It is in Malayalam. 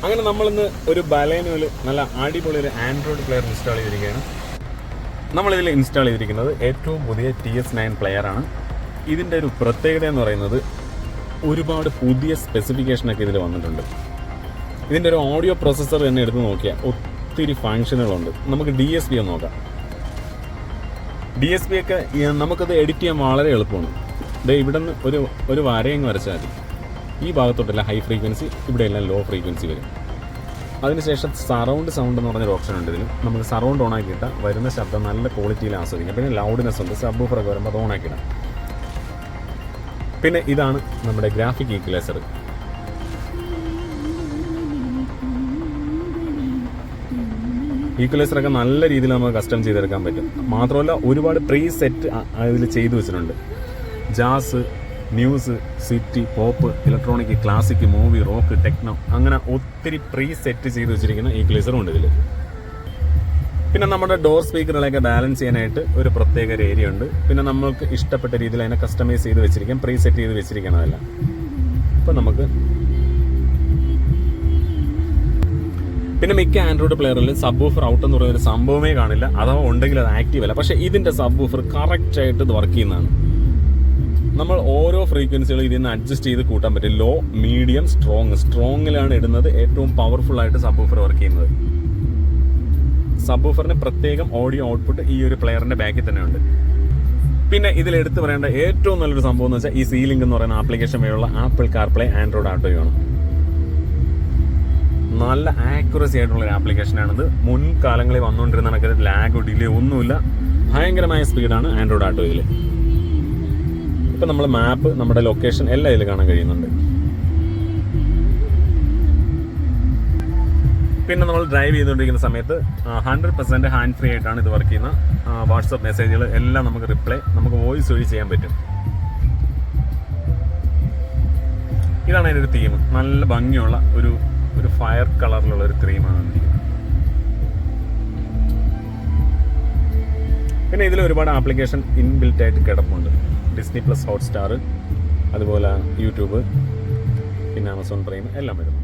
അങ്ങനെ നമ്മളിന്ന് ഒരു ബലേനോയിൽ നല്ല അടിപൊളി ഒരു ആൻഡ്രോയിഡ് പ്ലെയർ ഇൻസ്റ്റാൾ ചെയ്തിരിക്കുകയാണ്. നമ്മളിതിൽ ഇൻസ്റ്റാൾ ചെയ്തിരിക്കുന്നത് ഏറ്റവും പുതിയ TS9 പ്ലെയറാണ്. ഇതിൻ്റെ ഒരു പ്രത്യേകത എന്ന് പറയുന്നത് ഒരുപാട് പുതിയ സ്പെസിഫിക്കേഷനൊക്കെ ഇതിൽ വന്നിട്ടുണ്ട്. ഇതിൻ്റെ ഒരു ഓഡിയോ പ്രോസസ്സർ തന്നെ എടുത്ത് നോക്കിയാൽ ഒത്തിരി ഫങ്ഷനുകളുണ്ട്. നമുക്ക് DSP ഒന്ന് നോക്കാം. DSP ഒക്കെ നമുക്കത് എഡിറ്റ് ചെയ്യാൻ വളരെ എളുപ്പമാണ്. ഇവിടെ നിന്ന് ഒരു വരയങ്ങ് വരച്ചാൽ മതി. ഈ ഭാഗത്തോട്ടെല്ലാം ഹൈ ഫ്രീക്വൻസി, ഇവിടെയെല്ലാം ലോ ഫ്രീക്വൻസി വരും. അതിനുശേഷം സറൗണ്ട് സൗണ്ട് എന്ന് പറഞ്ഞൊരു ഓപ്ഷൻ ഉണ്ട് ഇതിൽ. നമുക്ക് സറൗണ്ട് ഓൺ ആക്കിയിട്ടാൽ വരുന്ന ശബ്ദം നല്ല ക്വാളിറ്റിയിൽ ആസ്വദിക്കാം. പിന്നെ ലൗഡ്നെസ് ഉണ്ട്, സബ് ഊഫറൊക്കെ വരുമ്പോൾ അത് ഓൺ ആക്കിയിടാം. പിന്നെ ഇതാണ് നമ്മുടെ ഗ്രാഫിക് ഈക്വലൈസർ. ഈക്വലൈസറൊക്കെ നല്ല രീതിയിൽ നമുക്ക് കസ്റ്റം ചെയ്തെടുക്കാൻ പറ്റും. മാത്രമല്ല ഒരുപാട് പ്രീ സെറ്റ് ഇതിൽ ചെയ്തു വെച്ചിട്ടുണ്ട്. Jazz, news, city, pop, electronic, classic, movie, rock, techno, അങ്ങനെ ഒത്തിരി പ്രീ സെറ്റ് ചെയ്ത് വെച്ചിരിക്കുന്ന ഈക്വലൈസറും ഉണ്ട് ഇതിൽ. പിന്നെ നമ്മുടെ ഡോർ സ്പീക്കറുകളൊക്കെ ബാലൻസ് ചെയ്യാനായിട്ട് ഒരു പ്രത്യേക ഒരു ഏരിയ ഉണ്ട്. പിന്നെ നമ്മൾക്ക് ഇഷ്ടപ്പെട്ട രീതിയിൽ അതിനെ കസ്റ്റമൈസ് ചെയ്ത് വെച്ചിരിക്കാം, പ്രീ സെറ്റ് ചെയ്ത് വെച്ചിരിക്കണം അതെല്ലാം. ഇപ്പം നമുക്ക് പിന്നെ മിക്ക ആൻഡ്രോയിഡ് പ്ലെയറിൽ സബ് ഊഫർ ഔട്ട് എന്ന് പറയുന്ന ഒരു സംഭവമേ കാണില്ല, അഥവാ ഉണ്ടെങ്കിൽ അത് ആക്റ്റീവ് അല്ല. പക്ഷേ ഇതിൻ്റെ സബ് ഊഫർ കറക്റ്റായിട്ട് ഇത് വർക്ക് ചെയ്യുന്നതാണ്. നമ്മൾ ഓരോ ഫ്രീക്വൻസികളും ഇതിൽ നിന്ന് അഡ്ജസ്റ്റ് ചെയ്ത് കൂട്ടാൻ പറ്റും. ലോ, മീഡിയം, സ്ട്രോങ്ങിലാണ് ഇടുന്നത്. ഏറ്റവും പവർഫുൾ ആയിട്ട് സബ് ഊഫർ വർക്ക് ചെയ്യുന്നത്. സബ് ഊഫറിന് പ്രത്യേകം ഓഡിയോ ഔട്ട്പുട്ട് ഈ ഒരു പ്ലെയറിന്റെ ബാക്കിൽ തന്നെ ഉണ്ട്. പിന്നെ ഇതിൽ എടുത്തു പറയേണ്ട ഏറ്റവും നല്ലൊരു സംഭവം എന്ന് വെച്ചാൽ ഈ സീലിംഗ് എന്ന് പറയുന്ന ആപ്ലിക്കേഷൻ വഴിയുള്ള ആപ്പിൾ കാർപ്ലേ, ആൻഡ്രോയിഡ് ഓട്ടോയാണ്. നല്ല ആക്യുറസി ആയിട്ടുള്ള ഒരു ആപ്ലിക്കേഷനാണിത്. മുൻകാലങ്ങളിൽ വന്നുകൊണ്ടിരുന്ന കണക്ക് ലാഗോ ഡിലേ ഒന്നുമില്ല. ഭയങ്കരമായ സ്പീഡാണ് ആൻഡ്രോയിഡ് ഓട്ടോയിൽ. ഇപ്പം നമ്മൾ മാപ്പ്, നമ്മുടെ ലൊക്കേഷൻ എല്ലാം ഇതിൽ കാണാൻ കഴിയുന്നുണ്ട്. പിന്നെ നമ്മൾ ഡ്രൈവ് ചെയ്തുകൊണ്ടിരിക്കുന്ന സമയത്ത് 100% ഹാൻഡ് ഫ്രീ ആയിട്ടാണ് ഇത് വർക്ക് ചെയ്യുന്നത്. വാട്സപ്പ് മെസ്സേജുകൾ എല്ലാം നമുക്ക് റിപ്ലൈ, നമുക്ക് വോയിസ് വഴി ചെയ്യാൻ പറ്റും. ഇതാണ് അതിൻ്റെ ഒരു തീം. നല്ല ഭംഗിയുള്ള ഒരു ഫയർ കളറിലുള്ള ഒരു ക്രീമാണ് ഇരിക്കുന്നത്. പിന്നെ ഇതിൽ ഒരുപാട് ആപ്ലിക്കേഷൻ ഇൻബിൽറ്റ് ആയിട്ട് കിടപ്പുണ്ട്. ഡിസ്നി പ്ലസ്, ഹോട്ട്സ്റ്റാർ, അതുപോലെ യൂട്യൂബ്, പിന്നെ ആമസോൺ പ്രൈം എല്ലാം വരുന്നു.